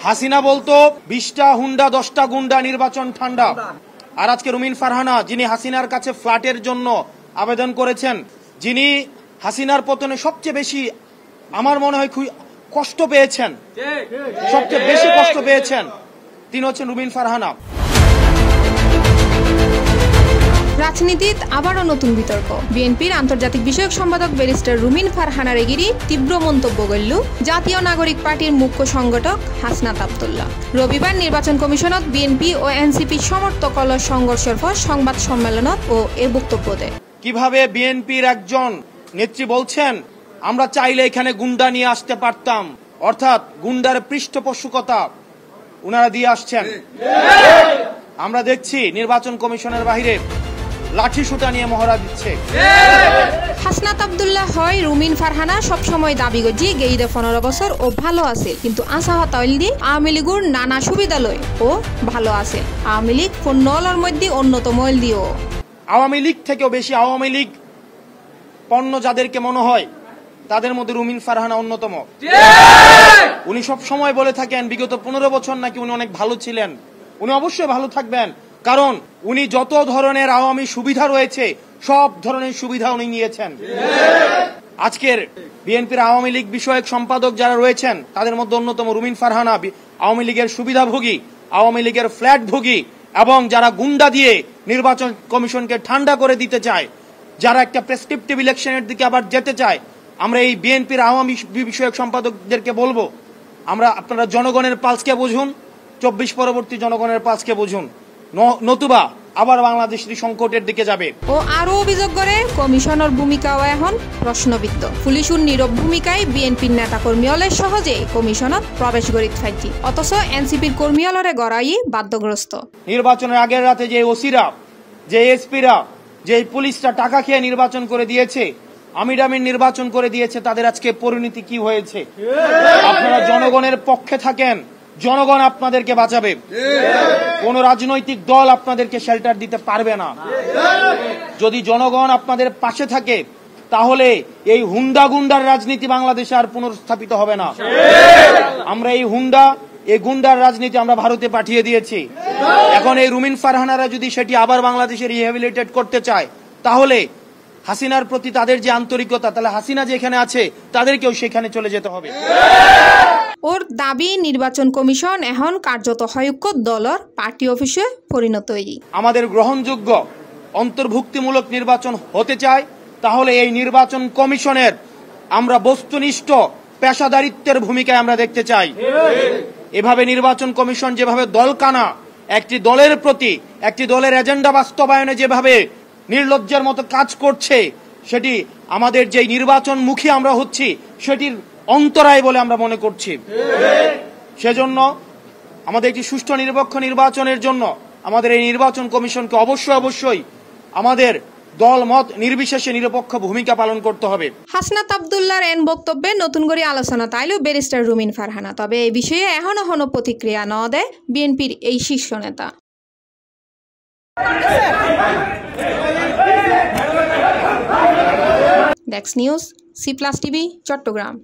হাসিনা বলতো 20টা হুন্ডা 10টা গুন্ডা নির্বাচন ঠান্ডা। আর আজকে রুমিন ফারহানা, যিনি হাসিনার কাছে ফ্ল্যাটের জন্য আবেদন করেছেন, যিনি হাসিনার পতনে সবচেয়ে বেশি আমার মনে হয় কষ্ট পেয়েছেন, সবচেয়ে বেশি কষ্ট পেয়েছেন, তিনি হচ্ছেন রুমিন ফারহানা। রাজনীতিতে আবারও নতুন বিতর্ক। বিএনপির আন্তর্জাতিক বিষয়ক সম্পাদক ব্যারিস্টার রুমিন ফারহানার এগিরি তীব্র মন্তব্য করল জাতীয় নাগরিক পার্টির মুখ্য সংগঠক হাসনাত আব্দুল্লাহ। রবিবার নির্বাচন কমিশনত বিএনপি ও এনসিপি সমর্থক সংঘর্ষের পর সংবাদ সম্মেলনত ও এ বক্তব্য দেয়। কিভাবে বিএনপির একজন নেত্রী বলছেন আমরা চাইলে এখানে গুন্ডা নিয়ে আসতে পারতাম, অর্থাৎ গুন্ডার পৃষ্ঠপোষকতা উনারা দিয়ে আসছেন। আমরা দেখছি নির্বাচন কমিশনের বাহিরে লাঠি সুতা নিয়ে মহড়া দিচ্ছে। হাসনাত আব্দুল্লাহ হয় রুমিন ফারহানা সবসময় দাবি করছি গেইদে 15 বছর ও ভালো আছে, কিন্তু আশাহত হইল আওয়ামী লীগের নানা সুবিধা লয় ও ভালো আছে। আওয়ামী লীগ পণ্যর মধ্যে অন্যতম দিও। আওয়ামী লীগ থেকেও বেশি আওয়ামী লীগ পণ্য যাদেরকে মনে হয় তাদের মধ্যে রুমিন ফারহানা অন্যতম। উনি সব সময় বলে থাকেন বিগত 15 বছর নাকি উনি অনেক ভালো ছিলেন। উনি অবশ্যই ভালো থাকবেন, কারণ উনি যত ধরনের আওয়ামী সুবিধা রয়েছে সব ধরনের সুবিধা উনি নিয়েছেন। আজকের বিএনপির আওয়ামী লীগ বিষয়ক সম্পাদক যারা রয়েছেন তাদের মধ্যে অন্যতম রুমিন ফারহানা আওয়ামী লীগের সুবিধাভোগী, আওয়ামী লীগের ফ্ল্যাটভোগী এবং যারা গুন্ডা দিয়ে নির্বাচন কমিশনকে ঠান্ডা করে দিতে চায়, যারা একটা প্রেসক্রিপটিভ ইলেকশনের দিকে আবার যেতে চায়। আমরা এই বিএনপির আওয়ামী বিষয়ক সম্পাদকদেরকে বলবো, আপনারা জনগণের পালসকে বুঝুন, 24 পরবর্তী জনগণের পালসকে বুঝুন, নতুবা আবার বাংলাদেশ সংকটের দিকে যাবে। ও আরো অভিযোগ করে কমিশনের ভূমিকাও এখন প্রশ্নবিদ্ধ। পুলিশের নীরব ভূমিকায় বিএনপির নেতা কর্মীদের সহজে কমিশনত প্রবেশ করিতে পারছি, অথচ এনসিপির কর্মীলরে গড়াই বাধ্যগ্রস্ত। নির্বাচনের আগের রাতে যে ওসিরা, যে এসপিরা, যে পুলিশরা টাকা খেয়ে নির্বাচন করে দিয়েছে, আমিরামির নির্বাচন করে দিয়েছে, তাদের আজকে পরিণতি কি হয়েছে? আপনারা জনগণের পক্ষে থাকেন, জনগণ আপনাদেরকে বাঁচাবে। কোন রাজনৈতিক দল আপনাদেরকে শেল্টার দিতে পারবে না। যদি জনগণ আপনাদের পাশে থাকে তাহলে এই হুন্ডা গুন্ডার রাজনীতি বাংলাদেশে আর পুনর্স্থাপিত হবে না। আমরা এই গুন্ডার রাজনীতি আমরা ভারতে পাঠিয়ে দিয়েছি। এখন এই রুমিন ফারহানারা যদি সেটি আবার বাংলাদেশে রিহ্যাবিলিটেট করতে চায়, তাহলে হাসিনার প্রতি তাদের যে আন্তরিকতা, তাহলে হাসিনা যেখানে আছে তাদেরকেও সেখানে চলে যেতে হবে। ওর দাবি নির্বাচন কমিশন এখন কার্যত হয়ক্য দলের পার্টি অফিসে পরিণত হই। আমাদের গ্রহণযোগ্য অন্তর্ভুক্তিমূলক নির্বাচন হতে চায়, তাহলে এই নির্বাচন কমিশনের আমরা বস্তুনিষ্ঠ পেশাদারিত্বের ভূমিকায় আমরা দেখতে চাই। এভাবে নির্বাচন কমিশন যেভাবে দলকানা একটি দলের প্রতি, একটি দলের এজেন্ডা বাস্তবায়নে যেভাবে নির্লজ্জের মতো কাজ করছে, সেটি আমাদের যে নির্বাচনমুখী আমরা হচ্ছি সেটির অন্তরায় বলে আমরা মনে করছি। সেজন্য আমাদের একটি সুষ্ঠু নিরপেক্ষ নির্বাচনের জন্য আমাদের এই নির্বাচন কমিশনকে অবশ্যই আমাদের দল মত নির্বিশেষে নিরপেক্ষ ভূমিকা পালন করতে হবে। হাসনাত আব্দুল্লাহর এন বক্তব্যে নতুন করে আলোচনা তাইলো ব্যারিস্টার রুমিন ফারহানা। তবে এই বিষয়ে এখনো প্রতিক্রিয়া ন দেয় বিএনপির এই শীর্ষ নেতা। Desk news, C+ TV, Chittagong.